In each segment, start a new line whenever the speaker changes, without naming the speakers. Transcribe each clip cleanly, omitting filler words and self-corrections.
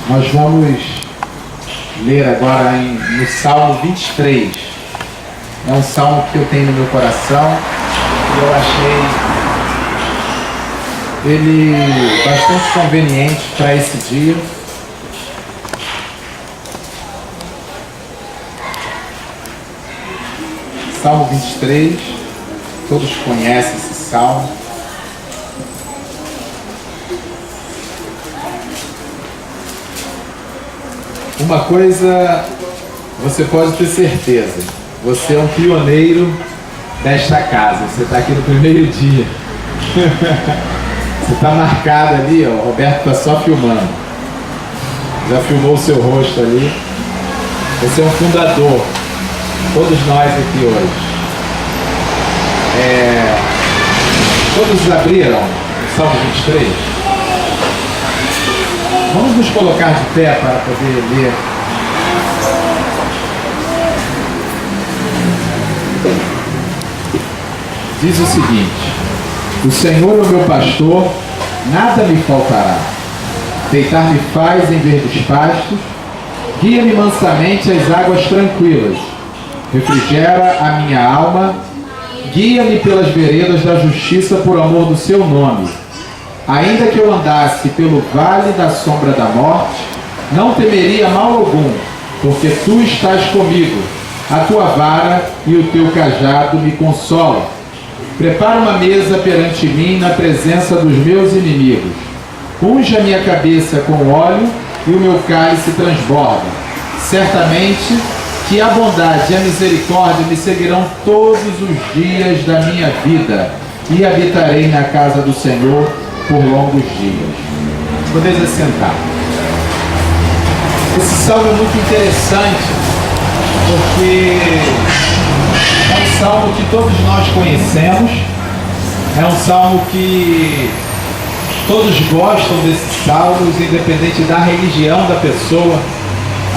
Nós vamos ler agora no Salmo 23. É um salmo que eu tenho no meu coração e eu achei ele bastante conveniente para esse dia. Salmo 23, todos conhecem esse salmo. Uma coisa você pode ter certeza, você é um pioneiro desta casa, você está aqui no primeiro dia. Você está marcado ali, ó, o Roberto está só filmando. Já filmou o seu rosto ali. Você é um fundador, todos nós aqui hoje. Todos abriram o Salmo 23? Vamos nos colocar de pé para poder ler. Diz o seguinte: o Senhor é o meu pastor, nada me faltará. Deitar-me faz em verdes pastos, guia-me mansamente às águas tranquilas. Refrigera a minha alma, guia-me pelas veredas da justiça por amor do seu nome. Ainda que eu andasse pelo vale da sombra da morte, não temeria mal algum, porque tu estás comigo. A tua vara e o teu cajado me consolam. Prepara uma mesa perante mim na presença dos meus inimigos. Unge a minha cabeça com óleo e o meu cálice transborda. Certamente que a bondade e a misericórdia me seguirão todos os dias da minha vida, e habitarei na casa do Senhor por longos dias. Podeis assentar. Esse salmo é muito interessante, porque é um salmo que todos nós conhecemos, é um salmo que todos gostam desses salmos, independente da religião da pessoa.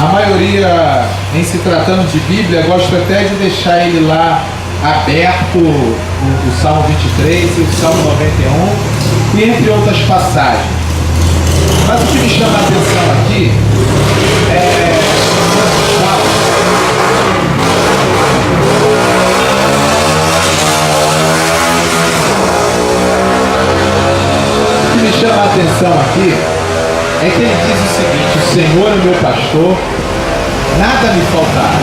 A maioria, em se tratando de Bíblia, gosta até de deixar ele lá aberto, o Salmo 23 e o Salmo 91, e entre outras passagens. Mas o que me chama a atenção aqui é que ele diz o seguinte: o Senhor é o meu pastor, nada me faltará.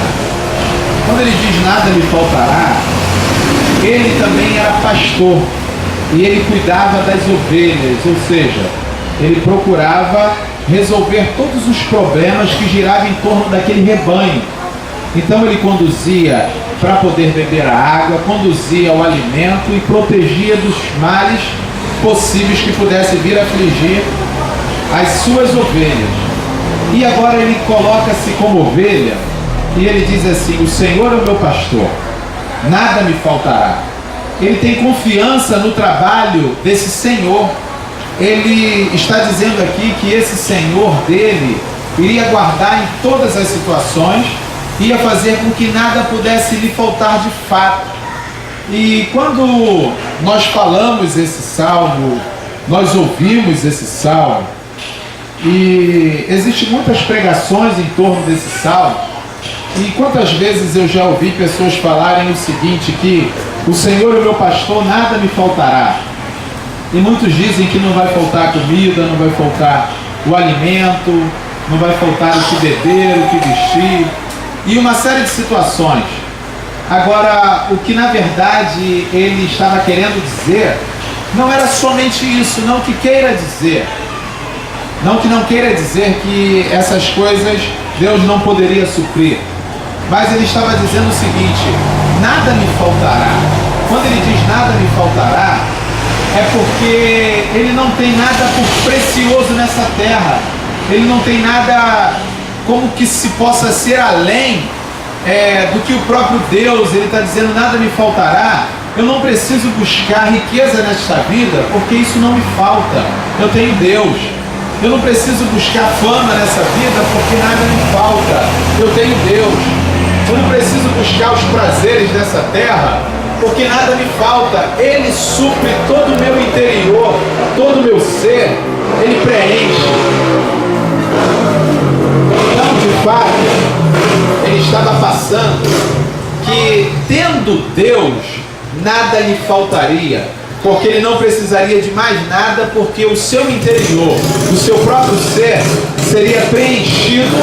Quando ele diz nada me faltará, ele também era pastor e ele cuidava das ovelhas, ou seja, ele procurava resolver todos os problemas que giravam em torno daquele rebanho. Então ele conduzia para poder beber a água, conduzia o alimento e protegia dos males possíveis que pudessem vir a afligir as suas ovelhas. E agora ele coloca-se como ovelha e ele diz assim: o Senhor é o meu pastor, nada me faltará. Ele tem confiança no trabalho desse Senhor. Ele está dizendo aqui que esse Senhor dele iria guardar em todas as situações, ia fazer com que nada pudesse lhe faltar de fato. E quando nós falamos esse salmo, nós ouvimos esse salmo, e existem muitas pregações em torno desse salmo, e quantas vezes eu já ouvi pessoas falarem o seguinte, que o Senhor é o meu pastor, nada me faltará. E muitos dizem que não vai faltar comida, não vai faltar o alimento, não vai faltar o que beber, o que vestir, e uma série de situações. Agora, o que na verdade ele estava querendo dizer, não era somente isso, não que queira dizer. Não que não queira dizer que essas coisas Deus não poderia suprir. Mas ele estava dizendo o seguinte: nada me faltará. Quando ele diz nada me faltará, é porque ele não tem nada por precioso nessa terra. Ele não tem nada como que se possa ser além do que o próprio Deus. Ele está dizendo: nada me faltará. Eu não preciso buscar riqueza nesta vida, porque isso não me falta. Eu tenho Deus. Eu não preciso buscar fama nessa vida, porque nada me falta. Eu tenho Deus. Eu não preciso buscar os prazeres dessa terra, porque nada me falta. Ele supre todo o meu interior, todo o meu ser. ele preenche. Então, de fato, ele estava passando que, tendo Deus, nada lhe faltaria, porque ele não precisaria de mais nada, porque o seu interior, o seu próprio ser, seria preenchido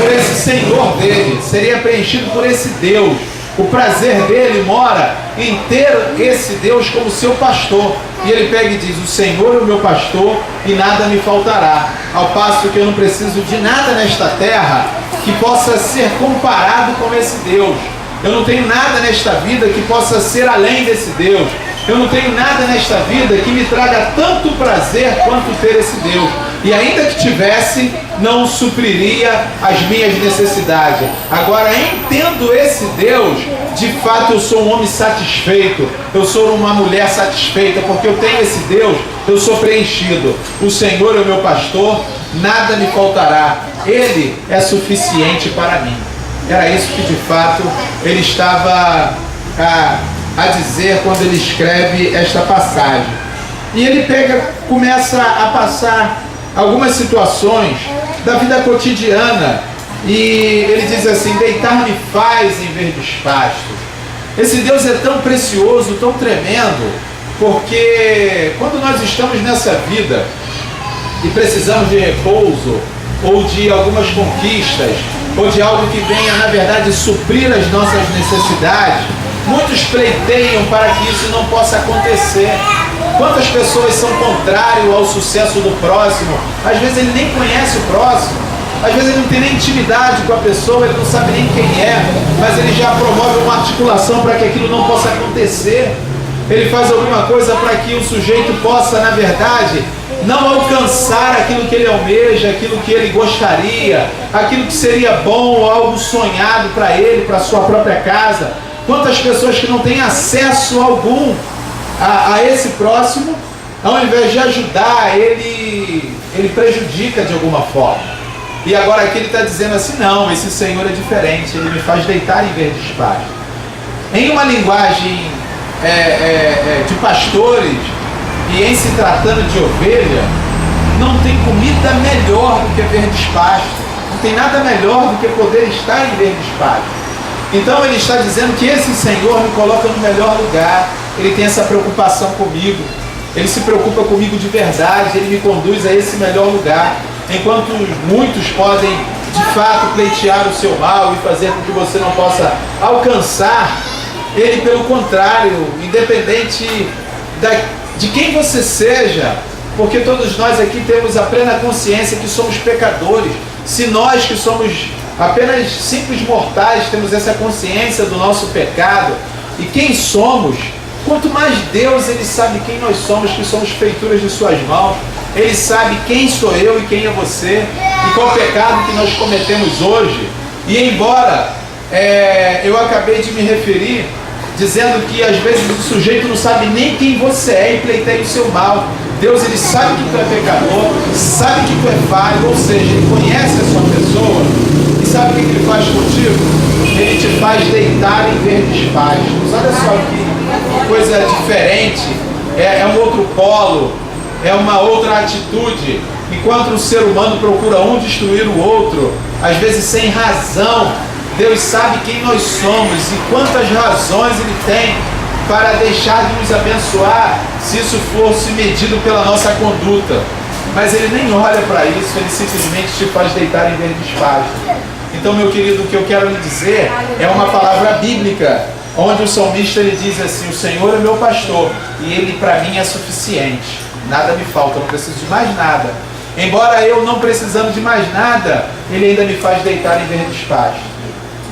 por esse Senhor dele, seria preenchido por esse Deus. O prazer dele mora em ter esse Deus como seu pastor. E ele pega e diz: o Senhor é o meu pastor e nada me faltará. Ao passo que eu não preciso de nada nesta terra que possa ser comparado com esse Deus. Eu não tenho nada nesta vida que possa ser além desse Deus. Eu não tenho nada nesta vida que me traga tanto prazer quanto ter esse Deus. E ainda que tivesse, não supriria as minhas necessidades. Agora, entendo esse Deus, de fato eu sou um homem satisfeito. Eu sou uma mulher satisfeita, porque eu tenho esse Deus, eu sou preenchido. O Senhor é o meu pastor, nada me faltará. Ele é suficiente para mim. Era isso que de fato ele estava a dizer quando ele escreve esta passagem. E ele começa a passar algumas situações da vida cotidiana, e ele diz assim: deitar-me faz em verdes pastos. Esse Deus é tão precioso, tão tremendo, porque quando nós estamos nessa vida e precisamos de repouso, ou de algumas conquistas, ou de algo que venha, na verdade, suprir as nossas necessidades, muitos pleiteiam para que isso não possa acontecer. Quantas pessoas são contrárias ao sucesso do próximo? Às vezes ele nem conhece o próximo, às vezes ele não tem nem intimidade com a pessoa, ele não sabe nem quem é, mas ele já promove uma articulação para que aquilo não possa acontecer. Ele faz alguma coisa para que o sujeito possa, na verdade, não alcançar aquilo que ele almeja, aquilo que ele gostaria, aquilo que seria bom, ou algo sonhado para ele, para a sua própria casa. Quantas pessoas que não têm acesso algum a esse próximo, ao invés de ajudar, ele prejudica de alguma forma. E agora aqui ele está dizendo assim: não, esse Senhor é diferente, ele me faz deitar em verdes pastos. Em uma linguagem de pastores, e em se tratando de ovelha, não tem comida melhor do que verdes pastos. Não tem nada melhor do que poder estar em verdes pastos. Então ele está dizendo que esse Senhor me coloca no melhor lugar. Ele tem essa preocupação comigo. Ele se preocupa comigo de verdade. Ele me conduz a esse melhor lugar. Enquanto muitos podem, de fato, pleitear o seu mal e fazer com que você não possa alcançar, ele, pelo contrário, independente de quem você seja, porque todos nós aqui temos a plena consciência que somos pecadores. Se nós que somos apenas simples mortais temos essa consciência do nosso pecado e quem somos, quanto mais Deus, ele sabe quem nós somos, que somos feituras de suas mãos. Ele sabe quem sou eu e quem é você, e qual pecado que nós cometemos hoje. E embora eu acabei de me referir dizendo que às vezes o sujeito não sabe nem quem você é e pleiteia o seu mal, Deus, ele sabe que tu é pecador, sabe que tu é falho, ou seja, ele conhece a sua pessoa. E sabe o que ele faz contigo? Ele te faz deitar em verdes pastos. Olha só que coisa diferente. É um outro polo, é uma outra atitude. Enquanto o ser humano procura um destruir o outro, às vezes sem razão, Deus sabe quem nós somos e quantas razões Ele tem para deixar de nos abençoar, se isso fosse medido pela nossa conduta. Mas Ele nem olha para isso, Ele simplesmente te faz deitar em verdes pastos. Então, meu querido, o que eu quero lhe dizer é uma palavra bíblica, onde o salmista ele diz assim: o Senhor é meu pastor e Ele para mim é suficiente, nada me falta, eu não preciso de mais nada. Embora eu não precisando de mais nada, Ele ainda me faz deitar em verdes pastos.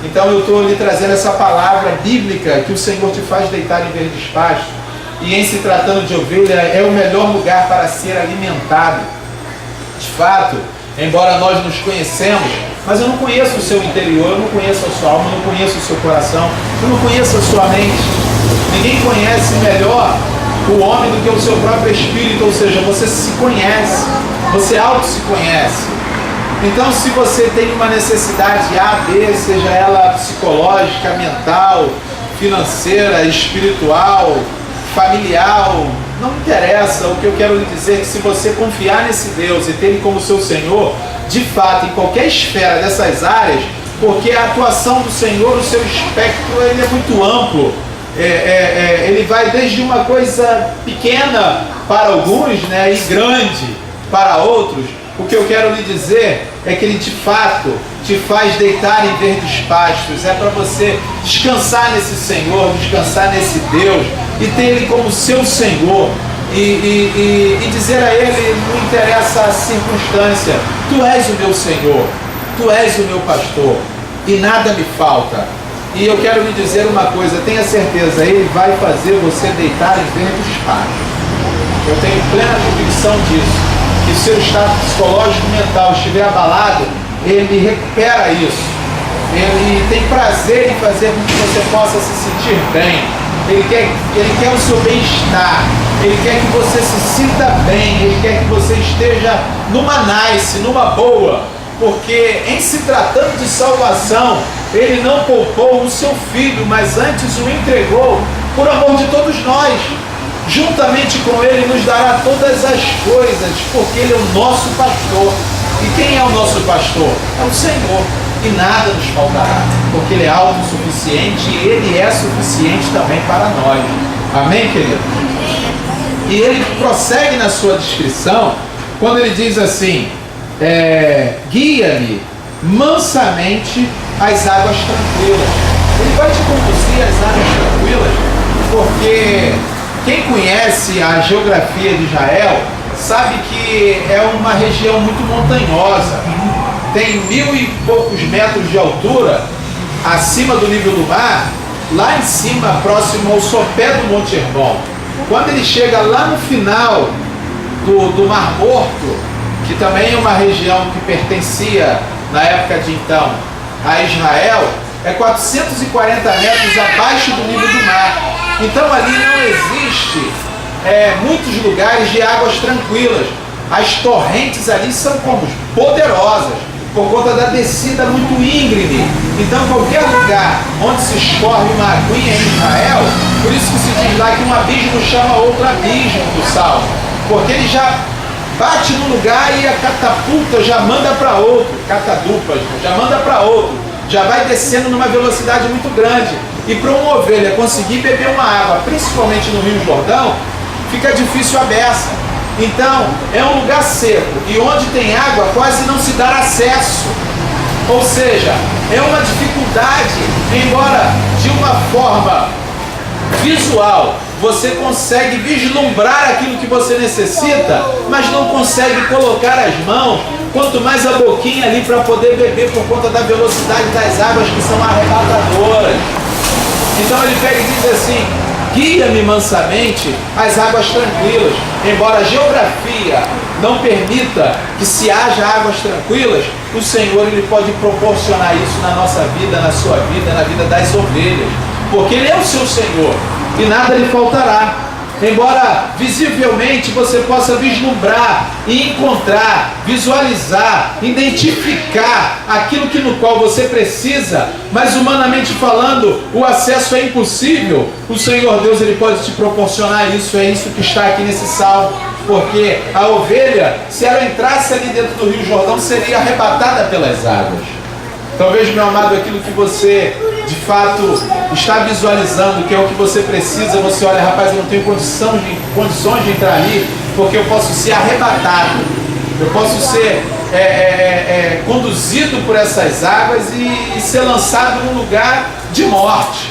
Então eu estou lhe trazendo essa palavra bíblica, que o Senhor te faz deitar em verdes pastos, e em se tratando de ovelha é o melhor lugar para ser alimentado. De fato, embora nós nos conhecemos, mas eu não conheço o seu interior, eu não conheço a sua alma, eu não conheço o seu coração, eu não conheço a sua mente. Ninguém conhece melhor o homem do que o seu próprio espírito, ou seja, você se conhece, você auto se conhece. Então, se você tem uma necessidade A, B, seja ela psicológica, mental, financeira, espiritual, familiar, não interessa. O que eu quero lhe dizer é que se você confiar nesse Deus e ter Ele como seu Senhor, de fato, em qualquer esfera dessas áreas, porque a atuação do Senhor, o seu espectro, ele é muito amplo. Ele vai desde uma coisa pequena para alguns, né, e grande para outros. O que eu quero lhe dizer é que Ele de fato te faz deitar em verdes pastos. É para você descansar nesse Senhor, descansar nesse Deus e ter Ele como seu Senhor e dizer a Ele, não interessa a circunstância, Tu és o meu Senhor, Tu és o meu pastor e nada me falta. E eu quero lhe dizer uma coisa, tenha certeza, Ele vai fazer você deitar em verdes pastos. Eu tenho plena convicção disso. Que se o seu estado psicológico e mental estiver abalado, Ele recupera isso. Ele tem prazer em fazer com que você possa se sentir bem. Ele quer o seu bem-estar. Ele quer que você se sinta bem. Ele quer que você esteja numa nice, numa boa. Porque em se tratando de salvação, Ele não poupou o seu Filho, mas antes o entregou por amor de todos nós. Juntamente com Ele nos dará todas as coisas, porque Ele é o nosso pastor. E quem é o nosso pastor? É o Senhor. E nada nos faltará, porque Ele é autossuficiente e Ele é suficiente também para nós. Amém, querido? E Ele prossegue na sua descrição, quando Ele diz assim, guia-me mansamente às águas tranquilas. Ele vai te conduzir às águas tranquilas, porque quem conhece a geografia de Israel sabe que é uma região muito montanhosa. Tem 1000 e poucos metros de altura acima do nível do mar, lá em cima, próximo ao sopé do Monte Hermon. Quando ele chega lá no final do Mar Morto, que também é uma região que pertencia, na época de então, a Israel, é 440 metros abaixo do nível do mar. Então ali não existe muitos lugares de águas tranquilas. As torrentes ali são como poderosas, por conta da descida muito íngreme. Então qualquer lugar onde se escorre uma aguinha em Israel, por isso que se diz lá que um abismo chama outro abismo do Salmo, porque ele já bate no lugar e a catapulta já manda para outro, catadupas, já manda para outro, já vai descendo numa velocidade muito grande. E para uma ovelha conseguir beber uma água, principalmente no Rio Jordão, fica difícil a beça. Então, é um lugar seco e onde tem água quase não se dá acesso. Ou seja, é uma dificuldade, embora de uma forma visual você consegue vislumbrar aquilo que você necessita, mas não consegue colocar as mãos, quanto mais a boquinha ali para poder beber por conta da velocidade das águas que são arrebatadoras. Então ele pega e diz assim, guia-me mansamente às águas tranquilas. Embora a geografia não permita que se haja águas tranquilas, o Senhor ele pode proporcionar isso na nossa vida, na sua vida, na vida das ovelhas, porque Ele é o seu Senhor e nada lhe faltará. Embora visivelmente você possa vislumbrar e encontrar, visualizar, identificar aquilo que no qual você precisa, mas humanamente falando, o acesso é impossível, o Senhor Deus ele pode te proporcionar isso. É isso que está aqui nesse salmo, porque a ovelha, se ela entrasse ali dentro do Rio Jordão, seria arrebatada pelas águas. Talvez, meu amado, aquilo que você de fato está visualizando, que é o que você precisa, você olha, rapaz, eu não tenho condições de entrar ali, porque eu posso ser arrebatado, eu posso ser conduzido por essas águas e ser lançado num lugar de morte.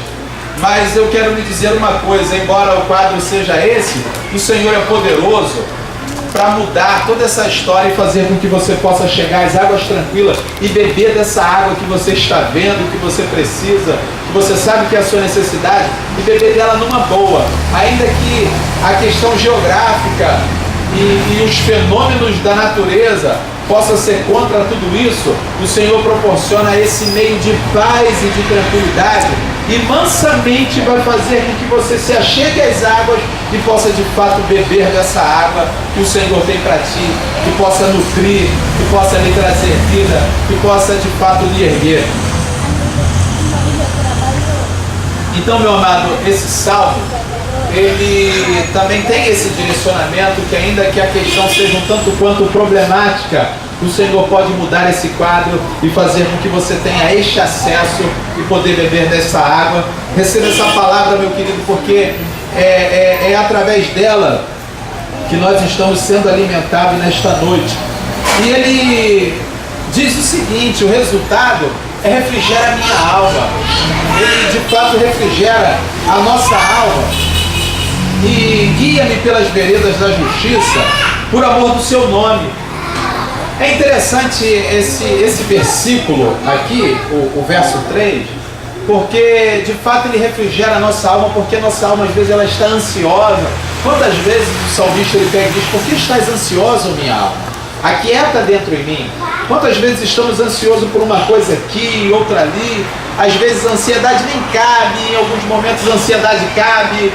Mas eu quero lhe dizer uma coisa, embora o quadro seja esse, o Senhor é poderoso para mudar toda essa história e fazer com que você possa chegar às águas tranquilas e beber dessa água que você está vendo, que você precisa, que você sabe que é a sua necessidade, e beber dela numa boa. Ainda que a questão geográfica e os fenômenos da natureza possa ser contra tudo isso, o Senhor proporciona esse meio de paz e de tranquilidade e mansamente vai fazer com que você se achegue às águas e possa de fato beber dessa água que o Senhor tem para ti, que possa nutrir, que possa lhe trazer vida, que possa de fato lhe erguer. Então, meu amado, esse salmo, ele também tem esse direcionamento que, ainda que a questão seja um tanto quanto problemática, o Senhor pode mudar esse quadro e fazer com que você tenha este acesso e poder beber dessa água. Receba essa palavra, meu querido, porque é através dela que nós estamos sendo alimentados nesta noite. E ele diz o seguinte: o resultado refrigera a minha alma. Ele de fato refrigera a nossa alma e guia-me pelas veredas da justiça por amor do seu nome. É interessante esse versículo aqui, o verso 3, porque de fato ele refrigera a nossa alma, porque a nossa alma às vezes ela está ansiosa. Quantas vezes o salmista ele pega e diz: por que estás ansioso, minha alma? Aquieta dentro em mim. Quantas vezes estamos ansiosos por uma coisa aqui, outra ali. Às vezes a ansiedade nem cabe, em alguns momentos a ansiedade cabe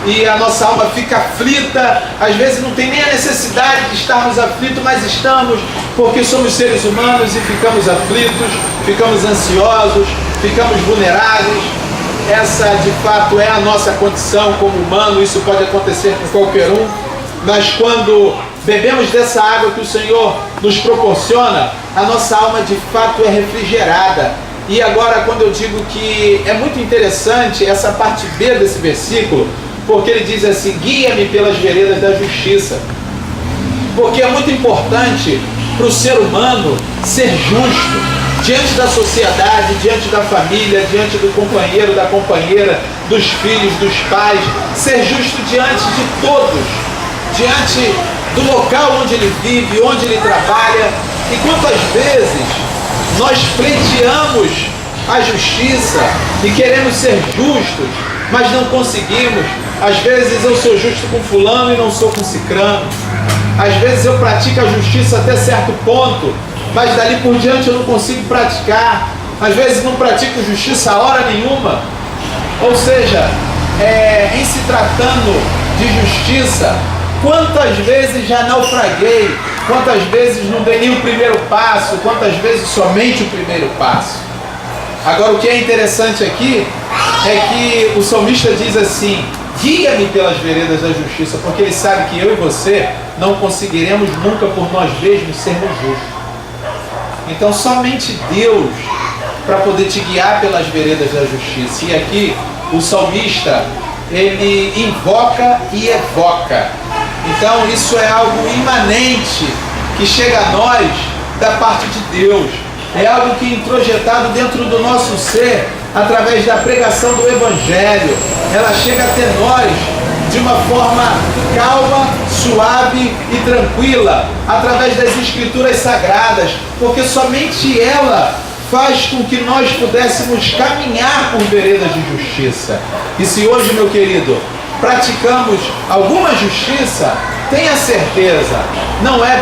e a nossa alma fica aflita. Às vezes não tem nem a necessidade de estarmos aflitos, mas estamos, porque somos seres humanos e ficamos aflitos, ficamos ansiosos, ficamos vulneráveis. Essa de fato é a nossa condição como humano. Isso pode acontecer com qualquer um, mas quando bebemos dessa água que o Senhor nos proporciona, a nossa alma de fato é refrigerada. E agora, quando eu digo que é muito interessante essa parte B desse versículo, porque ele diz assim: guia-me pelas veredas da justiça. Porque é muito importante para o ser humano ser justo diante da sociedade, diante da família, diante do companheiro, da companheira, dos filhos, dos pais, ser justo diante de todos, diante do local onde ele vive, onde ele trabalha. E quantas vezes nós pleiteamos a justiça e queremos ser justos, mas não conseguimos. Às vezes eu sou justo com fulano e não sou com cicrano. Às vezes eu pratico a justiça até certo ponto, mas dali por diante eu não consigo praticar. Às vezes não pratico justiça a hora nenhuma. Ou seja, em se tratando de justiça, quantas vezes já naufraguei, quantas vezes não dei nem o primeiro passo, quantas vezes somente o primeiro passo. Agora, o que é interessante aqui é que o salmista diz assim: guia-me pelas veredas da justiça, porque ele sabe que eu e você não conseguiremos nunca por nós mesmos sermos justos. Então somente Deus para poder te guiar pelas veredas da justiça. E aqui o salmista ele invoca e evoca. Então isso é algo imanente que chega a nós da parte de Deus. É algo que é introjetado dentro do nosso ser através da pregação do Evangelho. Ela chega até nós de uma forma calma, suave e tranquila, através das Escrituras Sagradas, porque somente ela faz com que nós pudéssemos caminhar por veredas de justiça. E se hoje, meu querido, praticamos alguma justiça, tenha certeza, não é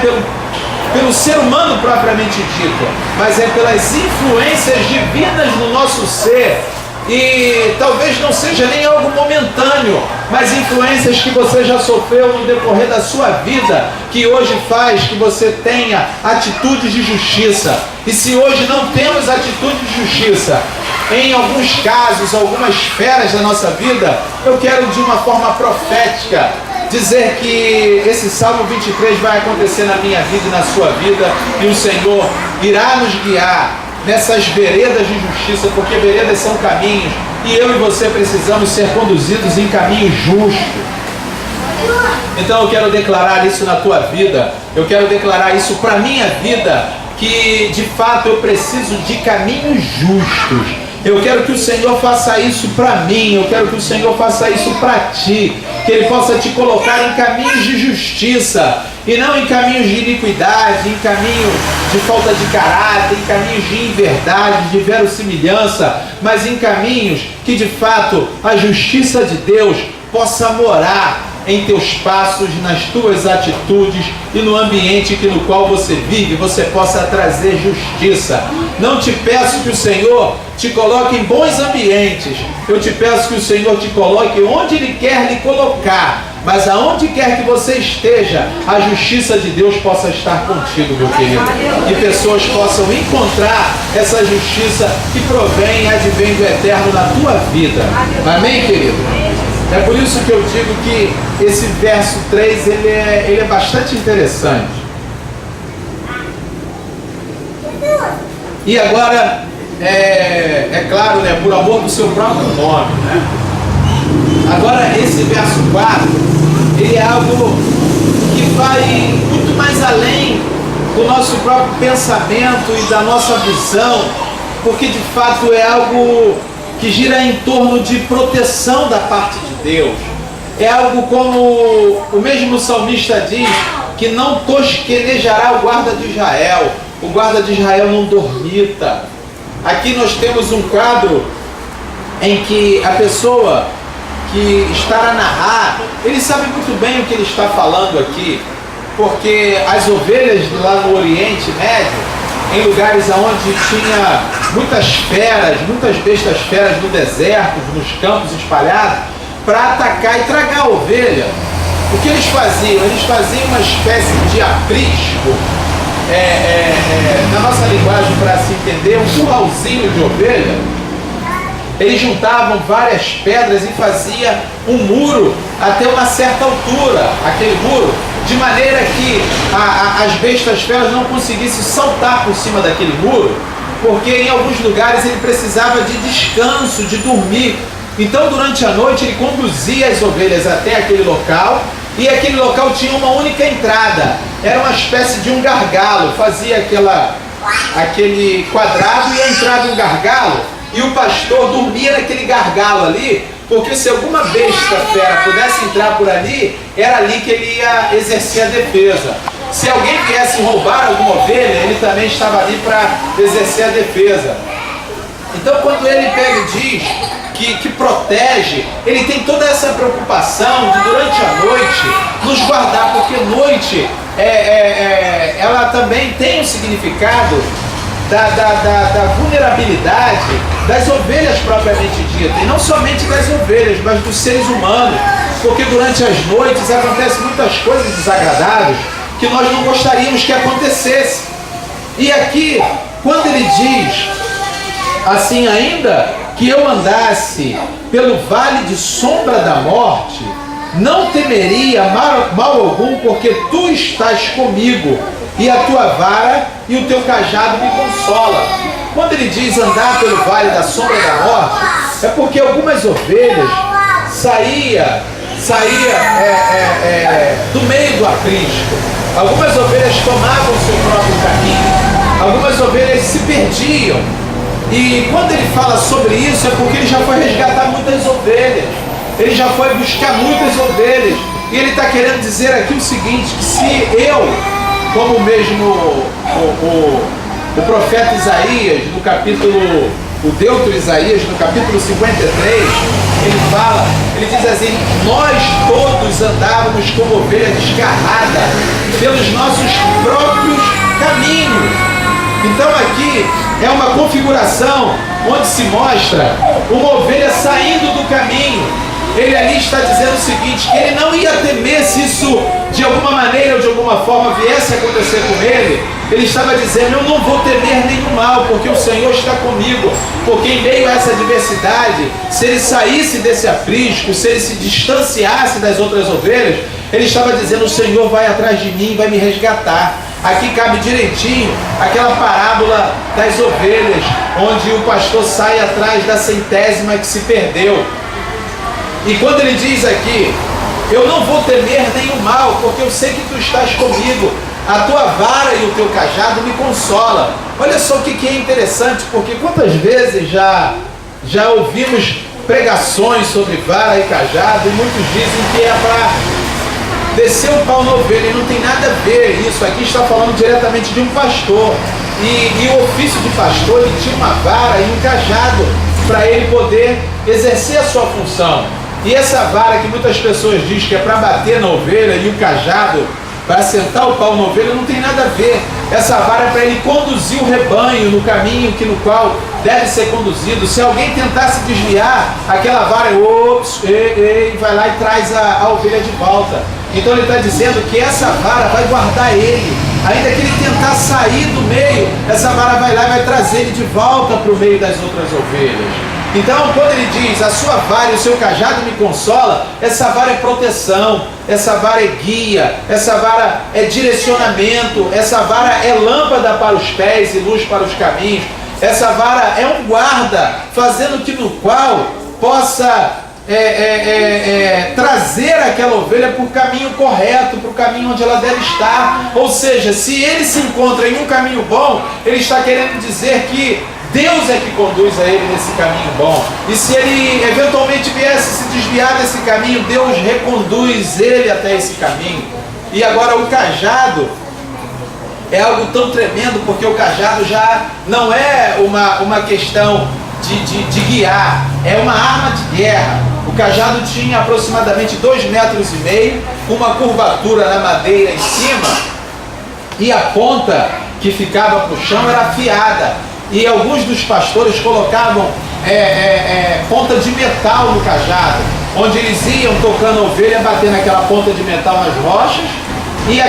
pelo ser humano propriamente dito, mas é pelas influências divinas no nosso ser. E talvez não seja nem algo momentâneo, mas influências que você já sofreu no decorrer da sua vida, que hoje faz que você tenha atitudes de justiça. E se hoje não temos atitude de justiça, em alguns casos, algumas esferas da nossa vida, eu quero de uma forma profética dizer que esse Salmo 23 vai acontecer na minha vida e na sua vida, e o Senhor irá nos guiar nessas veredas de justiça, porque veredas são caminhos, e eu e você precisamos ser conduzidos em caminhos justos. Então eu quero declarar isso na tua vida, eu quero declarar isso para a minha vida, que de fato eu preciso de caminhos justos. Eu quero que o Senhor faça isso para mim, eu quero que o Senhor faça isso para ti, que Ele possa te colocar em caminhos de justiça, e não em caminhos de iniquidade, em caminhos de falta de caráter, em caminhos de inverdade, de verossimilhança, mas em caminhos que de fato a justiça de Deus possa morar em teus passos, nas tuas atitudes e no ambiente no qual você vive, você possa trazer justiça. Não te peço que o Senhor te coloque em bons ambientes, eu te peço que o Senhor te coloque onde Ele quer lhe colocar, mas aonde quer que você esteja, a justiça de Deus possa estar contigo, meu querido. Que pessoas possam encontrar essa justiça que provém e advém do eterno na tua vida. Amém, querido? É por isso que eu digo que esse verso 3 ele é bastante interessante. E agora, é claro, né, por amor do seu próprio nome, né? Agora, esse verso 4, ele é algo que vai muito mais além do nosso próprio pensamento e da nossa visão, porque de fato é algo que gira em torno de proteção da parte de Deus. É algo como o mesmo salmista diz, que não tosquenejará o guarda de Israel. O guarda de Israel não dormita. Aqui nós temos um quadro em que a pessoa que está a narrar, ele sabe muito bem o que ele está falando aqui, porque as ovelhas lá no Oriente Médio, em lugares onde tinha muitas feras, muitas bestas feras no deserto, nos campos espalhados, para atacar e tragar a ovelha. O que eles faziam? Eles faziam uma espécie de aprisco, na nossa linguagem, para se entender, um curralzinho de ovelha. Eles juntavam várias pedras e faziam um muro até uma certa altura, aquele muro, de maneira que as bestas feras não conseguissem saltar por cima daquele muro, porque em alguns lugares ele precisava de descanso, de dormir. Então durante a noite ele conduzia as ovelhas até aquele local, e aquele local tinha uma única entrada, era uma espécie de um gargalo, fazia aquele quadrado e a entrada um gargalo, e o pastor dormia naquele gargalo ali, porque se alguma besta fera pudesse entrar por ali, era ali que ele ia exercer a defesa. Se alguém viesse roubar alguma ovelha, ele também estava ali para exercer a defesa. Então quando ele pega e diz que protege, ele tem toda essa preocupação de durante a noite nos guardar, porque noite ela também tem um significado da vulnerabilidade das ovelhas propriamente dita, e não somente das ovelhas, mas dos seres humanos, porque durante as noites acontecem muitas coisas desagradáveis que nós não gostaríamos que acontecesse. E aqui, quando ele diz assim, ainda que eu andasse pelo vale de sombra da morte, não temeria mal algum, porque tu estás comigo, e a tua vara e o teu cajado me consola. Quando ele diz andar pelo vale da sombra da morte, é porque algumas ovelhas saíam do meio do aprisco. Algumas ovelhas tomavam o seu próprio caminho. Algumas ovelhas se perdiam. E quando ele fala sobre isso, é porque ele já foi resgatar muitas ovelhas. Ele já foi buscar muitas ovelhas. E ele está querendo dizer aqui o seguinte, que se eu, como mesmo o profeta Isaías, no capítulo, o deutero Isaías, no capítulo 53, ele diz assim, nós todos andávamos como ovelha desgarrada pelos nossos próprios caminhos. Então aqui é uma configuração onde se mostra uma ovelha saindo do caminho. Ele ali está dizendo o seguinte, que ele não ia temer se isso de alguma maneira ou de alguma forma viesse a acontecer com ele. Ele estava dizendo, eu não vou temer nenhum mal, porque o Senhor está comigo. Porque em meio a essa adversidade, se ele saísse desse aprisco, se ele se distanciasse das outras ovelhas, ele estava dizendo, o Senhor vai atrás de mim e vai me resgatar. Aqui cabe direitinho aquela parábola das ovelhas, onde o pastor sai atrás da centésima que se perdeu. E quando ele diz aqui, eu não vou temer nenhum mal, porque eu sei que tu estás comigo, a tua vara e o teu cajado me consola. Olha só o que é interessante, porque quantas vezes já ouvimos pregações sobre vara e cajado, e muitos dizem que é para descer o pau na ovelha, e não tem nada a ver isso. Aqui está falando diretamente de um pastor, e o ofício de pastor, ele tinha uma vara e um cajado para ele poder exercer a sua função. E essa vara que muitas pessoas dizem que é para bater na ovelha, e o cajado para sentar o pau na ovelha, não tem nada a ver. Essa vara é para ele conduzir o rebanho no caminho no qual deve ser conduzido. Se alguém tentar se desviar, aquela vara vai lá e traz a ovelha de volta. Então ele está dizendo que essa vara vai guardar ele. Ainda que ele tentar sair do meio, essa vara vai lá e vai trazer ele de volta para o meio das outras ovelhas. Então, quando ele diz, a sua vara e o seu cajado me consola, essa vara é proteção, essa vara é guia, essa vara é direcionamento, essa vara é lâmpada para os pés e luz para os caminhos, essa vara é um guarda, fazendo que no qual possa trazer aquela ovelha para o caminho correto, para o caminho onde ela deve estar. Ou seja, se ele se encontra em um caminho bom, ele está querendo dizer que Deus é que conduz a ele nesse caminho bom. E se ele eventualmente viesse se desviar desse caminho, Deus reconduz ele até esse caminho. E agora o cajado é algo tão tremendo, porque o cajado já não é uma questão de guiar, é uma arma de guerra. O cajado tinha aproximadamente 2,5 metros, com uma curvatura na madeira em cima, e a ponta que ficava para o chão era afiada. E alguns dos pastores colocavam ponta de metal no cajado, onde eles iam tocando a ovelha, batendo aquela ponta de metal nas rochas, e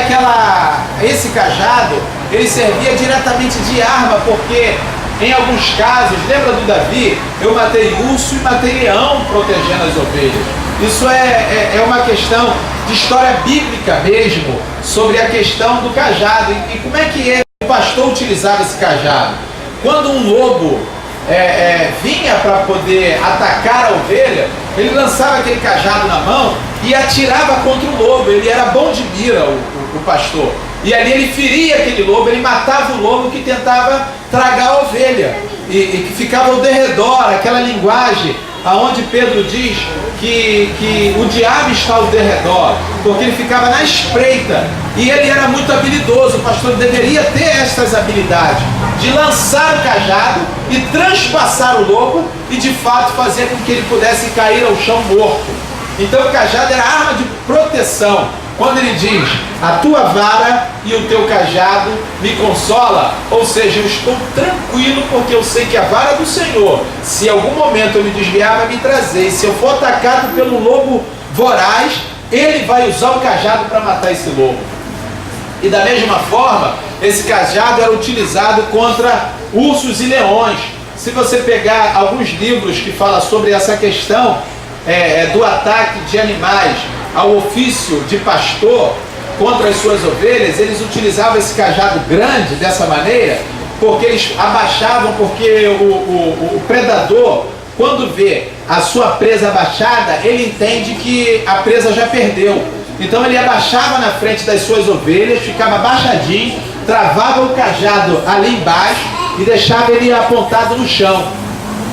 esse cajado, ele servia diretamente de arma, porque em alguns casos, lembra do Davi? Eu matei urso e matei leão protegendo as ovelhas. Isso é uma questão de história bíblica mesmo, sobre a questão do cajado. E como é que o pastor utilizava esse cajado? Quando um lobo vinha para poder atacar a ovelha, ele lançava aquele cajado na mão e atirava contra o lobo. Ele era bom de mira, o pastor. E ali ele feria aquele lobo, ele matava o lobo que tentava tragar a ovelha. E que ficava ao derredor, aquela linguagem aonde Pedro diz que o diabo está ao derredor, porque ele ficava na espreita, e ele era muito habilidoso. O pastor deveria ter essas habilidades, de lançar o cajado e transpassar o lobo, e de fato fazer com que ele pudesse cair ao chão morto. Então o cajado era arma de proteção. Quando ele diz, a tua vara e o teu cajado me consola, ou seja, eu estou tranquilo, porque eu sei que a vara do Senhor, se em algum momento eu me desviar, vai me trazer. E se eu for atacado pelo lobo voraz, ele vai usar o cajado para matar esse lobo. E da mesma forma, esse cajado era utilizado contra ursos e leões. Se você pegar alguns livros que falam sobre essa questão do ataque de animais ao ofício de pastor contra as suas ovelhas, eles utilizavam esse cajado grande dessa maneira, porque eles abaixavam, porque o predador, quando vê a sua presa abaixada, ele entende que a presa já perdeu. Então ele abaixava na frente das suas ovelhas, ficava abaixadinho, travava o cajado ali embaixo e deixava ele apontado no chão.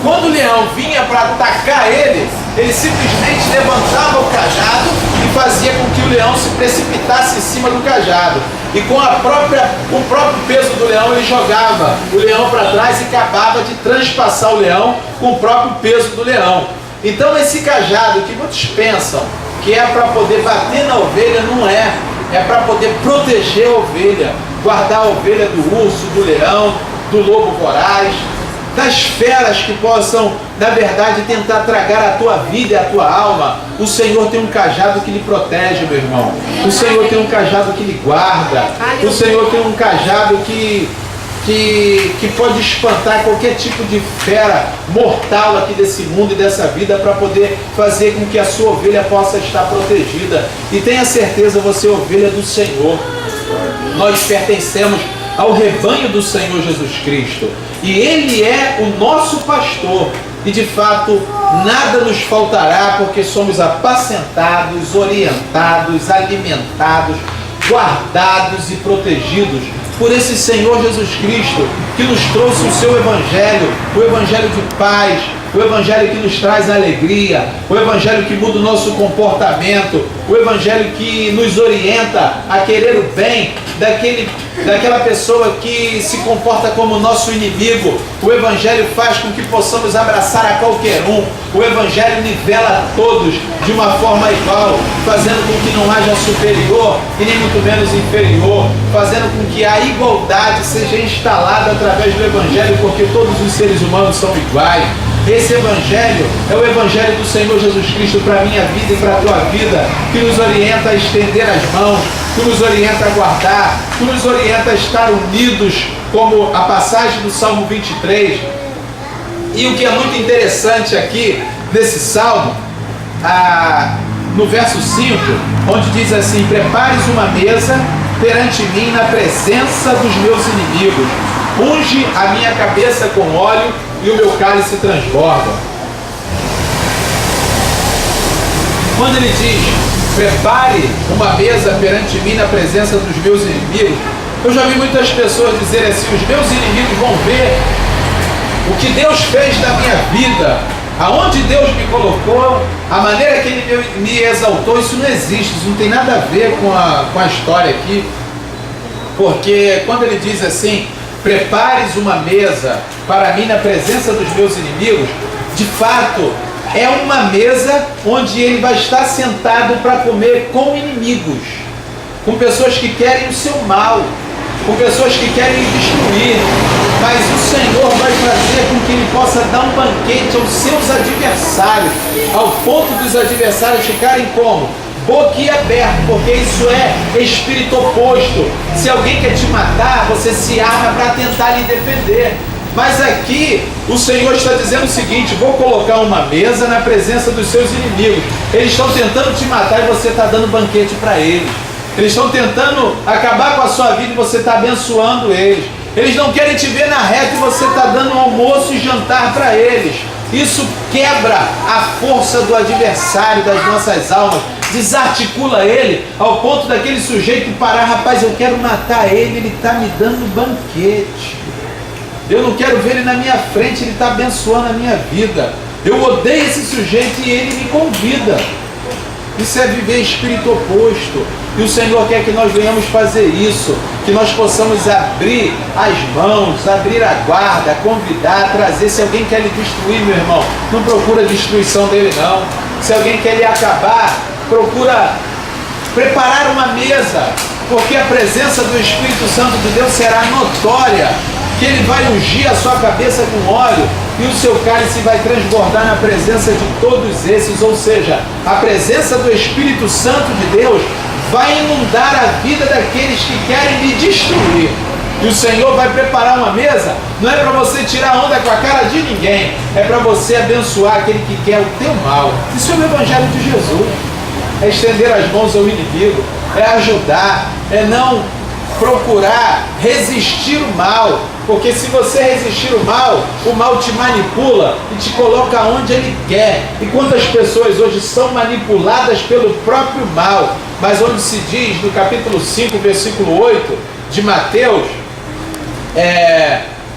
Quando o leão vinha para atacar ele simplesmente levantava o cajado e fazia com que o leão se precipitasse em cima do cajado. E com o próprio peso do leão, ele jogava o leão para trás e acabava de transpassar o leão com o próprio peso do leão. Então esse cajado que muitos pensam que é para poder bater na ovelha, não é. É para poder proteger a ovelha, guardar a ovelha do urso, do leão, do lobo voraz, das feras que possam, na verdade, tentar tragar a tua vida e a tua alma. O Senhor tem um cajado que lhe protege, meu irmão. O Senhor tem um cajado que lhe guarda. O Senhor tem um cajado que pode espantar qualquer tipo de fera mortal aqui desse mundo e dessa vida, para poder fazer com que a sua ovelha possa estar protegida. E tenha certeza, você é ovelha do Senhor. Nós pertencemos ao rebanho do Senhor Jesus Cristo, e Ele é o nosso pastor, e de fato nada nos faltará, porque somos apacentados, orientados, alimentados, guardados e protegidos por esse Senhor Jesus Cristo, que nos trouxe o seu Evangelho, o Evangelho de paz, o Evangelho que nos traz alegria, o Evangelho que muda o nosso comportamento, o Evangelho que nos orienta a querer o bem daquela pessoa que se comporta como nosso inimigo. O Evangelho faz com que possamos abraçar a qualquer um. O Evangelho nivela todos de uma forma igual, fazendo com que não haja superior e nem muito menos inferior, fazendo com que a igualdade seja instalada através do Evangelho, porque todos os seres humanos são iguais. Esse Evangelho é o Evangelho do Senhor Jesus Cristo para a minha vida e para a tua vida, que nos orienta a estender as mãos, que nos orienta a guardar, que nos orienta a estar unidos, como a passagem do Salmo 23, E o que é muito interessante aqui nesse salmo, no verso 5, onde diz assim: prepares uma mesa perante mim na presença dos meus inimigos, unge a minha cabeça com óleo e o meu cálice transborda. Quando ele diz, prepare uma mesa perante mim na presença dos meus inimigos, eu já vi muitas pessoas dizerem assim: os meus inimigos vão ver o que Deus fez na minha vida, aonde Deus me colocou, a maneira que Ele me exaltou. Isso não existe, isso não tem nada a ver com a história aqui, porque quando ele diz assim, prepares uma mesa para mim na presença dos meus inimigos, de fato, é uma mesa onde ele vai estar sentado para comer com inimigos, com pessoas que querem o seu mal, com pessoas que querem destruir, mas o Senhor vai fazer com que ele possa dar um banquete aos seus adversários, ao ponto dos adversários ficarem como? Boquiaberto, porque isso é espírito oposto. Se alguém quer te matar, você se arma para tentar lhe defender. Mas aqui o Senhor está dizendo o seguinte: vou colocar uma mesa na presença dos seus inimigos. Eles estão tentando te matar e você está dando banquete para eles. Eles estão tentando acabar com a sua vida e você está abençoando eles. Eles não querem te ver na reta e você está dando almoço e jantar para eles. Isso quebra a força do adversário das nossas almas, desarticula ele ao ponto daquele sujeito parar: rapaz, eu quero matar ele, ele está me dando banquete. Eu não quero ver ele na minha frente, ele está abençoando a minha vida. Eu odeio esse sujeito e ele me convida. Isso é viver espírito oposto. E o Senhor quer que nós venhamos fazer isso, que nós possamos abrir as mãos, abrir a guarda, convidar, trazer. Se alguém quer lhe destruir, meu irmão, não procura a destruição dele, não. Se alguém quer lhe acabar, procura preparar uma mesa, porque a presença do Espírito Santo de Deus será notória, que ele vai ungir a sua cabeça com óleo e o seu cálice vai transbordar na presença de todos esses. Ou seja, a presença do Espírito Santo de Deus vai inundar a vida daqueles que querem lhe destruir. E o Senhor vai preparar uma mesa, não é para você tirar onda com a cara de ninguém, é para você abençoar aquele que quer o teu mal. Isso é o Evangelho de Jesus. É estender as mãos ao inimigo, é ajudar, é não procurar resistir o mal, porque se você resistir o mal te manipula e te coloca onde ele quer. E quantas pessoas hoje são manipuladas pelo próprio mal? Mas onde se diz no capítulo 5, versículo 8 de Mateus,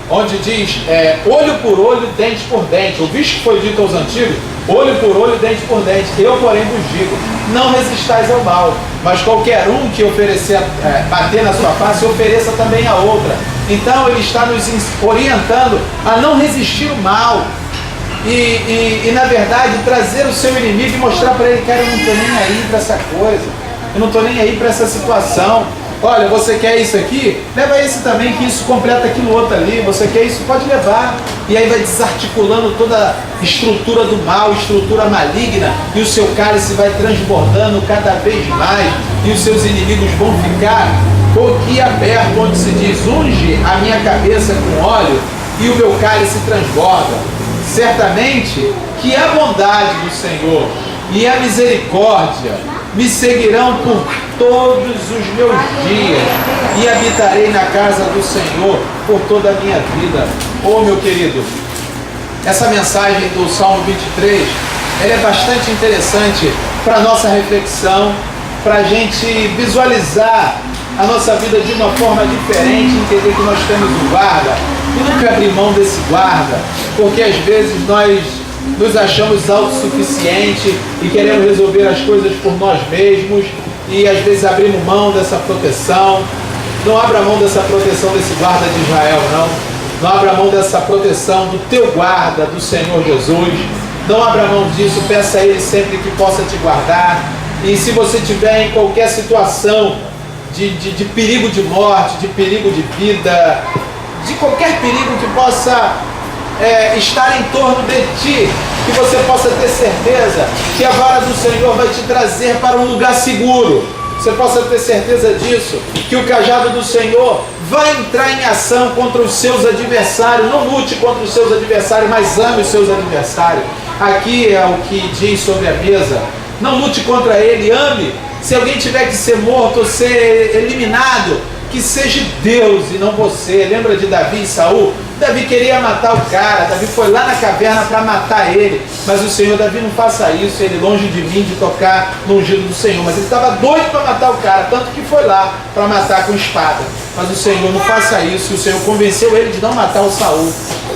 onde diz, olho por olho, dente por dente. Ouviste que foi dito aos antigos? Olho por olho, dente por dente. Eu, porém, vos digo, não resistais ao mal, mas qualquer um que oferecer, bater na sua face, ofereça também a outra. Então ele está nos orientando a não resistir o mal e na verdade trazer o seu inimigo e mostrar para ele: cara, eu não estou nem aí para essa coisa, eu não estou nem aí para essa situação. Olha, você quer isso aqui? Leva esse também, que isso completa aquilo outro ali. Você quer isso? Pode levar. E aí vai desarticulando toda a estrutura do mal, estrutura maligna, e o seu cálice vai transbordando cada vez mais, e os seus inimigos vão ficar boquiaberto, onde se diz: unge a minha cabeça com óleo e o meu cálice transborda. Certamente que a bondade do Senhor e a misericórdia me seguirão por todos os meus dias, e habitarei na casa do Senhor por toda a minha vida. Oh, meu querido, essa mensagem do Salmo 23, ela é bastante interessante para a nossa reflexão, para a gente visualizar a nossa vida de uma forma diferente, entender que nós temos um guarda, e nunca abrir mão desse guarda, porque às vezes nós nos achamos autossuficientes e queremos resolver as coisas por nós mesmos, e às vezes abrimos mão dessa proteção. Não abra mão dessa proteção desse guarda de Israel, não. Não abra mão dessa proteção do teu guarda, do Senhor Jesus. Não abra mão disso, peça a Ele sempre que possa te guardar. E se você estiver em qualquer situação de perigo de morte, de perigo de vida, de qualquer perigo que possa estar em torno de ti, que você possa ter certeza que a vara do Senhor vai te trazer para um lugar seguro. você possa ter certeza disso, que o cajado do Senhor vai entrar em ação contra os seus adversários. Não lute contra os seus adversários, mas ame os seus adversários. Aqui é o que diz sobre a mesa. Não lute contra ele, ame. Se alguém tiver que ser morto ou ser eliminado, que seja Deus e não você. Lembra de Davi e Saul? Davi queria matar o cara, Davi foi lá na caverna para matar ele, mas o Senhor, Davi, não faça isso, ele longe de mim de tocar no ungido do Senhor, mas ele estava doido para matar o cara, tanto que foi lá para matar com espada, mas o Senhor, não faça isso. O Senhor convenceu ele de não matar o Saul.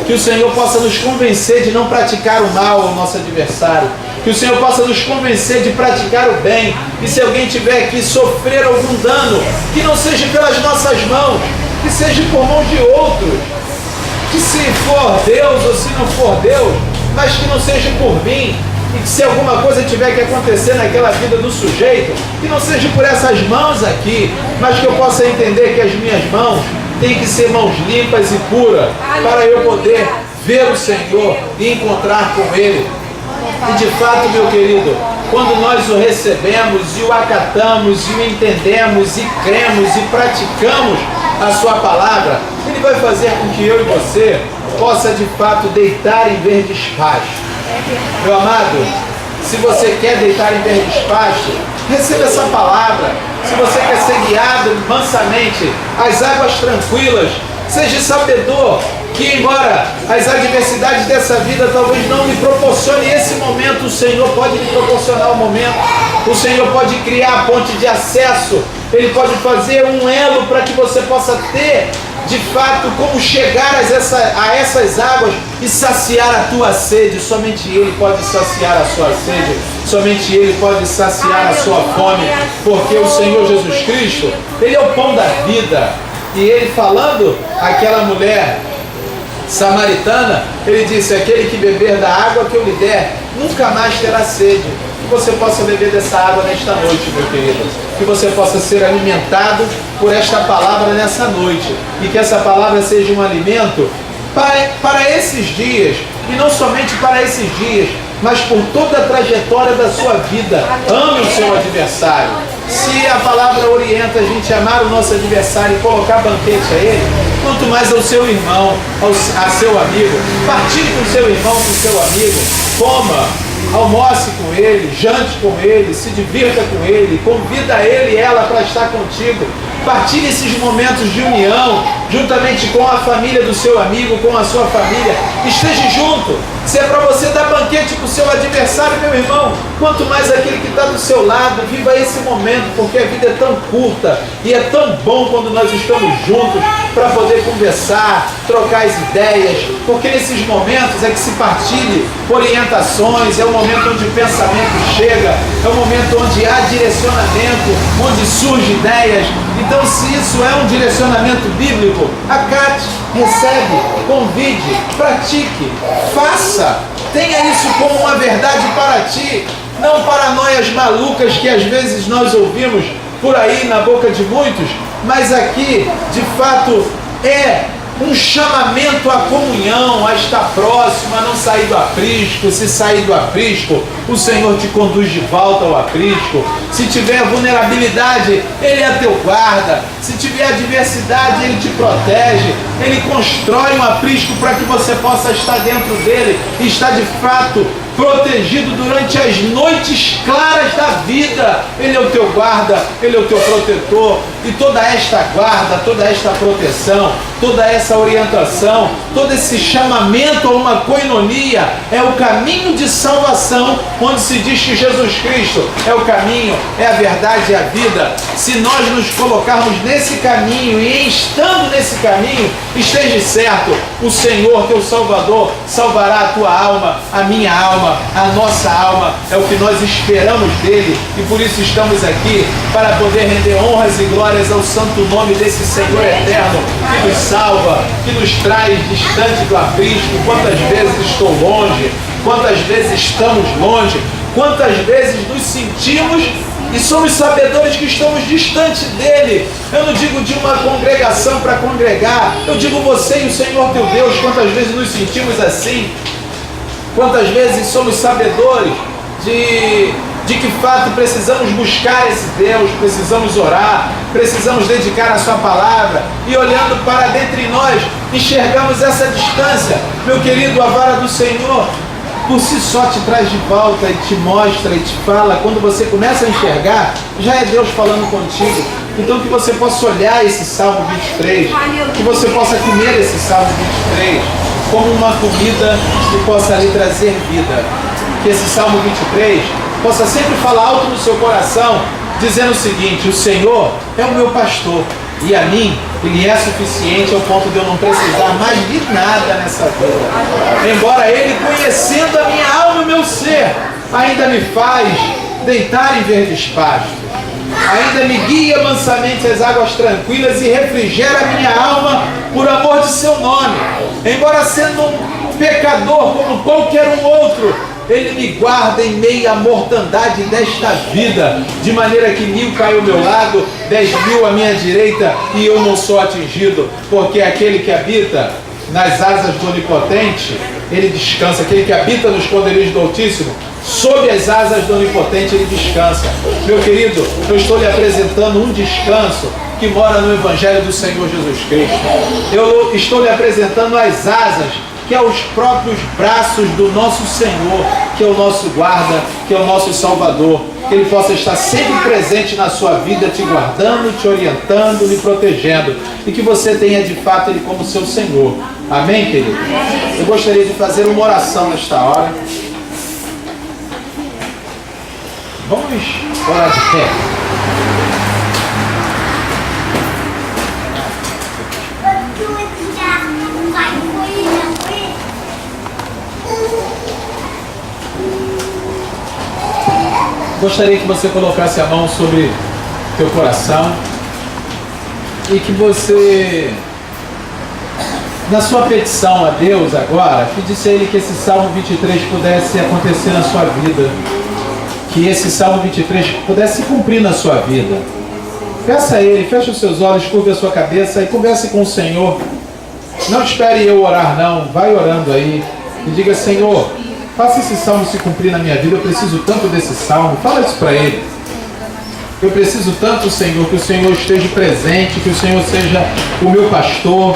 Que o Senhor possa nos convencer de não praticar o mal ao nosso adversário, que o Senhor possa nos convencer de praticar o bem, e se alguém tiver que sofrer algum dano, que não seja pelas nossas mãos, que seja por mãos de outros, que se for Deus ou se não for Deus, mas que não seja por mim, e que se alguma coisa tiver que acontecer naquela vida do sujeito, que não seja por essas mãos aqui, mas que eu possa entender que as minhas mãos têm que ser mãos limpas e puras, para eu poder ver o Senhor e encontrar com Ele. E de fato, meu querido, quando nós o recebemos e o acatamos e o entendemos e cremos e praticamos a sua palavra, Ele vai fazer com que eu e você possa de fato deitar em verdes pastos. Meu amado, se você quer deitar em verdes pastos, receba essa palavra. Se você quer ser guiado mansamente às águas tranquilas, seja sabedor que, embora as adversidades dessa vida talvez não lhe proporcione esse momento, o Senhor pode lhe proporcionar o momento. O Senhor pode criar a ponte de acesso. Ele pode fazer um elo para que você possa ter, de fato, como chegar a essas águas e saciar a tua sede. Somente Ele pode saciar a sua sede. Somente Ele pode saciar a sua fome. Porque o Senhor Jesus Cristo, Ele é o pão da vida. E Ele falando àquela mulher samaritana, Ele disse: aquele que beber da água que eu lhe der, nunca mais terá sede. Que você possa beber dessa água nesta noite, meu querido. Que você possa ser alimentado por esta palavra nessa noite. E que essa palavra seja um alimento para esses dias. E não somente para esses dias, mas por toda a trajetória da sua vida. Ame o seu adversário. Se a palavra orienta a gente a amar o nosso adversário e colocar banquete a ele, quanto mais ao seu irmão, a seu amigo. Partilhe com o seu irmão, com o seu amigo. Coma, almoce com ele, jante com ele, se divirta com ele, convida ele e ela para estar contigo. Partilhe esses momentos de união, juntamente com a família do seu amigo, com a sua família. Esteja junto. Se é para você dar banquete para o seu adversário, meu irmão, quanto mais aquele que está do seu lado, viva esse momento, porque a vida é tão curta e é tão bom quando nós estamos juntos para poder conversar, trocar as ideias, porque nesses momentos é que se partilhe orientações, é o momento onde o pensamento chega, é o momento onde há direcionamento, onde surgem ideias. Então, se isso é um direcionamento bíblico, acate, recebe, convide, pratique, faça, tenha isso como uma verdade para ti, não paranoias malucas que às vezes nós ouvimos por aí na boca de muitos, mas aqui, de fato, é um chamamento à comunhão, a estar próximo, a não sair do aprisco. Se sair do aprisco, o Senhor te conduz de volta ao aprisco. Se tiver vulnerabilidade, Ele é teu guarda. Se tiver adversidade, Ele te protege. Ele constrói um aprisco para que você possa estar dentro dele e estar de fato protegido durante as noites claras da vida. Ele é o teu guarda, Ele é o teu protetor. E toda esta guarda, toda esta proteção, toda essa orientação, todo esse chamamento a uma koinonia é o caminho de salvação, onde se diz que Jesus Cristo é o caminho, é a verdade e a vida. Se nós nos colocarmos nesse caminho e estando nesse caminho, esteja certo, o Senhor, teu Salvador, salvará a tua alma, a minha alma, a nossa alma. É o que nós esperamos dele e por isso estamos aqui, para poder render honras e glórias ao santo nome desse Senhor eterno, que nos salva, que nos traz distante do aprisco. Quantas vezes estou longe, quantas vezes estamos longe, quantas vezes nos sentimos e somos sabedores que estamos distante dele. Eu não digo de uma congregação para congregar, eu digo você e o Senhor teu Deus. Quantas vezes nos sentimos assim, quantas vezes somos sabedores de de que fato precisamos buscar esse Deus, precisamos orar, precisamos dedicar a sua palavra, e olhando para dentro de nós, enxergamos essa distância. Meu querido, a vara do Senhor por si só te traz de volta e te mostra e te fala. Quando você começa a enxergar, já é Deus falando contigo. Então que você possa olhar esse Salmo 23, que você possa comer esse Salmo 23 como uma comida que possa lhe trazer vida. Que esse Salmo 23 possa sempre falar alto no seu coração, dizendo o seguinte: o Senhor é o meu pastor, e a mim Ele é suficiente ao ponto de eu não precisar mais de nada nessa vida. Embora Ele, conhecendo a minha alma e o meu ser, ainda me faz deitar em verdes pastos, ainda me guia mansamente às águas tranquilas e refrigera a minha alma por amor de seu nome. Embora sendo um pecador como qualquer um outro, Ele me guarda em meio à mortandade desta vida, de maneira que 1000 caem ao meu lado, 10.000 à minha direita, e eu não sou atingido, porque aquele que habita nas asas do Onipotente, ele descansa. Aquele que habita nos esconderijos do Altíssimo, sob as asas do Onipotente, ele descansa. Meu querido, eu estou lhe apresentando um descanso que mora no Evangelho do Senhor Jesus Cristo. Eu estou lhe apresentando as asas, que é os próprios braços do nosso Senhor, que é o nosso guarda, que é o nosso Salvador. Que Ele possa estar sempre presente na sua vida, te guardando, te orientando, lhe protegendo, e que você tenha de fato Ele como seu Senhor. Amém, querido? Eu gostaria de fazer uma oração nesta hora. Vamos orar de pé. Gostaria que você colocasse a mão sobre teu coração e que você, na sua petição a Deus agora, pedisse a Ele que esse Salmo 23 pudesse acontecer na sua vida, que esse Salmo 23 pudesse se cumprir na sua vida. Peça a Ele, feche os seus olhos, curve a sua cabeça e converse com o Senhor. Não espere eu orar não, vai orando aí e diga: Senhor, faça esse salmo se cumprir na minha vida. Eu preciso tanto desse salmo. Fala isso para Ele. Eu preciso tanto, Senhor, que o Senhor esteja presente, que o Senhor seja o meu pastor.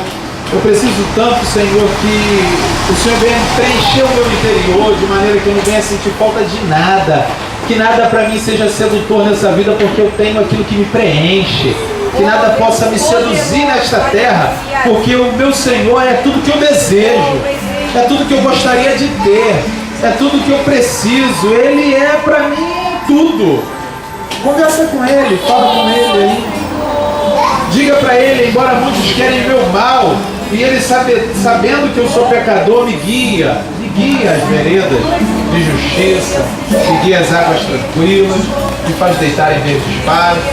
Eu preciso tanto, Senhor, que o Senhor venha preencher o meu interior, de maneira que eu não venha sentir falta de nada. Que nada para mim seja sedutor nessa vida, porque eu tenho aquilo que me preenche. Que nada possa me seduzir nesta terra, porque o meu Senhor é tudo que eu desejo, é tudo que eu gostaria de ter, é tudo que eu preciso. Ele é para mim tudo. Conversa com Ele, fala com Ele aí. Diga para Ele, embora muitos querem meu mal, e Ele sabendo que eu sou pecador, me guia às veredas de justiça, me guia às águas tranquilas, me faz deitar em verdes pastos.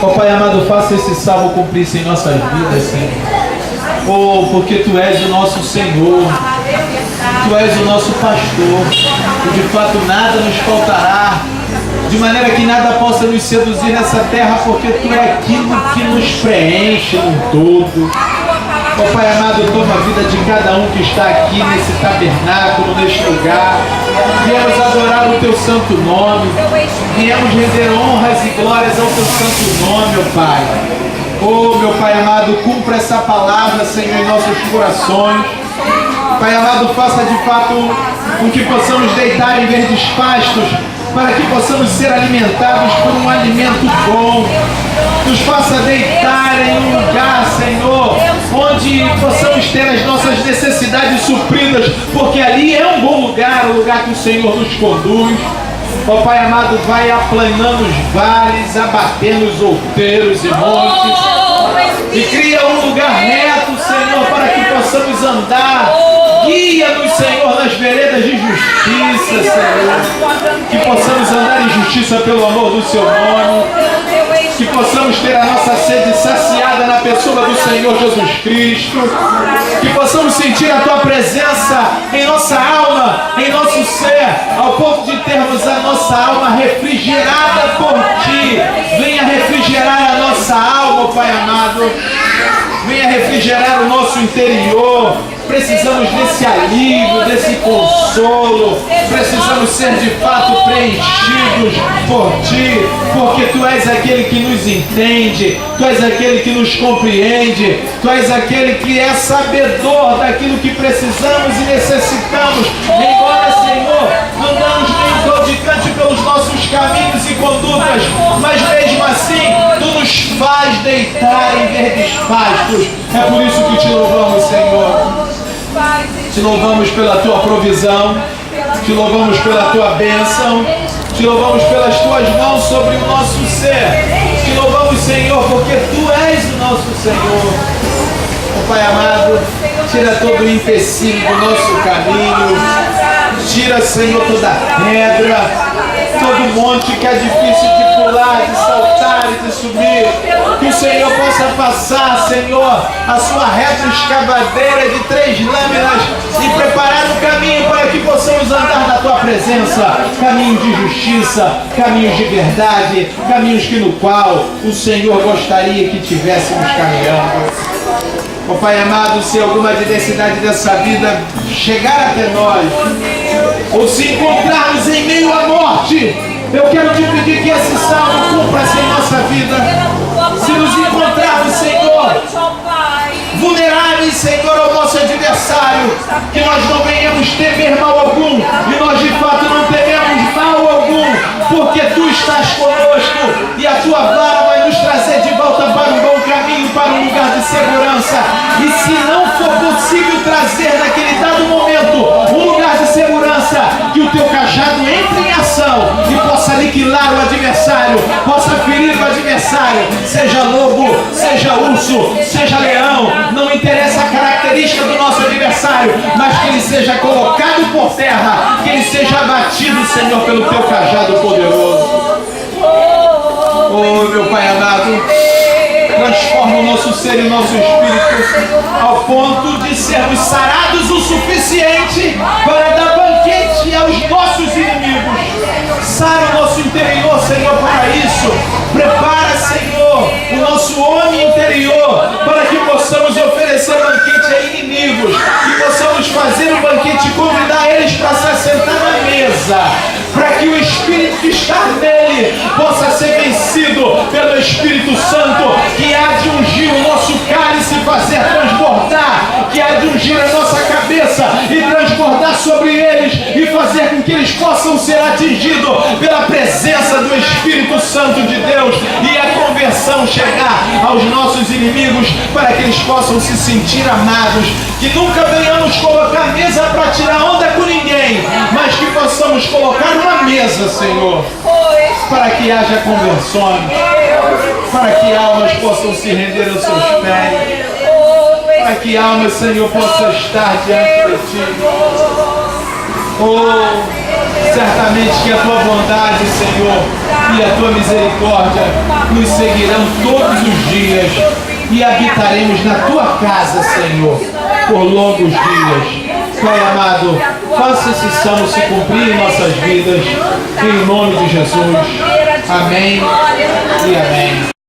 Ó Pai amado, faça esse salmo cumprir-se em nossas vidas, Senhor. Oh, porque Tu és o nosso Senhor, Tu és o nosso pastor, e de fato nada nos faltará, de maneira que nada possa nos seduzir nessa terra, porque Tu é aquilo que nos preenche no todo. Ó Pai amado, toma a vida de cada um que está aqui nesse tabernáculo, neste lugar. Viemos adorar o Teu santo nome, viemos render honras e glórias ao Teu santo nome, ó Pai. Oh, meu Pai amado, cumpra essa palavra, Senhor, em nossos corações. Pai amado, faça de fato com que possamos deitar em verdes pastos, para que possamos ser alimentados por um alimento bom. Nos faça deitar em um lugar, Senhor, onde possamos ter as nossas necessidades supridas, porque ali é um bom lugar, o lugar que o Senhor nos conduz. Ó Pai amado, vai aplanando os vales, abatendo os outeiros e montes, e cria um lugar reto, Senhor, para que possamos andar. Guia-nos, Senhor, nas veredas de justiça, Senhor, que possamos andar em justiça pelo amor do Seu nome, que possamos ter a nossa sede saciada na pessoa do Senhor Jesus Cristo, que possamos sentir a Tua presença em nossa alma, em nosso ser, ao ponto de termos a nossa alma refrigerada por Ti. Venha refrigerar a nossa alma, Pai amado. venha refrigerar o nosso interior. Precisamos desse alívio, desse consolo. Precisamos ser de fato preenchidos por Ti, porque Tu és aquele que nos entende, Tu és aquele que nos compreende, Tu és aquele que é sabedor daquilo que precisamos e necessitamos. Embora, Senhor, não damos nem claudicante pelos nossos caminhos e condutas, mas mesmo assim, Tu nos faz deitar em verdes pastos. É por isso que Te louvamos, Senhor. Te louvamos pela Tua provisão, Te louvamos pela Tua bênção, Te louvamos pelas Tuas mãos sobre o nosso ser. Te louvamos, Senhor, porque Tu és o nosso Senhor. Oh, Pai amado, tira todo o empecilho do nosso caminho. Tira, Senhor, toda pedra, todo monte que é difícil de pular, de saltar e de subir. Que o Senhor possa passar, Senhor, a sua reta escavadeira de 3 lâminas e preparar o caminho para que possamos andar na Tua presença. Caminhos de justiça, caminhos de verdade, caminhos que no qual o Senhor gostaria que tivéssemos caminhando. Oh, Pai amado, se alguma adversidade dessa vida chegar até nós, ou se encontrarmos em meio à morte, eu quero te pedir que esse salmo cumpra-se em nossa vida. Se nos encontrarmos, Senhor, vulneráveis, Senhor, ao nosso adversário, que nós não venhamos temer mal algum, e nós de fato não tememos mal algum, porque Tu estás conosco e a Tua vara vai nos trazer de volta para um bom caminho, para um lugar de segurança. E se não for possível trazer naquele dado momento um lugar de segurança, que o Teu cajado entre em ação e possa aniquilar o adversário, possa ferir o adversário, seja lobo, seja urso, seja leão, não interessa a característica do nosso adversário, mas que ele seja colocado por terra, que ele seja abatido, Senhor, pelo Teu cajado poderoso. Oh, meu Pai amado, transforma o nosso ser e o nosso espírito ao ponto de sermos sarados o suficiente para dar banquete aos nossos inimigos. Sara o nosso interior, Senhor, para isso. Prepara, Senhor, o nosso homem interior para que possamos oferecer banquete a inimigos, que possamos fazer o banquete e convidar eles para se assentar na mesa, para que o Espírito que está nele possa ser vencido pelo Espírito Santo, que há de ungir o nosso cálice e fazer transbordar, que há de ungir a nossa cabeça e transbordar sobre eles e fazer com que eles possam ser atingidos pela presença do Espírito Santo de Deus e a conversão chegar aos nossos inimigos para que eles possam se sentir amados, que nunca venhamos colocar mesa para tirar onda com ninguém, mas que possamos colocar uma mesa, Senhor, para que haja conversões, para que almas possam se render aos Seus pés, para que almas, Senhor, possam estar diante de Ti. Oh, certamente que a Tua bondade, Senhor, e a Tua misericórdia nos seguirão todos os dias e habitaremos na Tua casa, Senhor, por longos dias. Pai amado, faça esse salmo se cumprir em nossas vidas, em nome de Jesus. Amém e amém.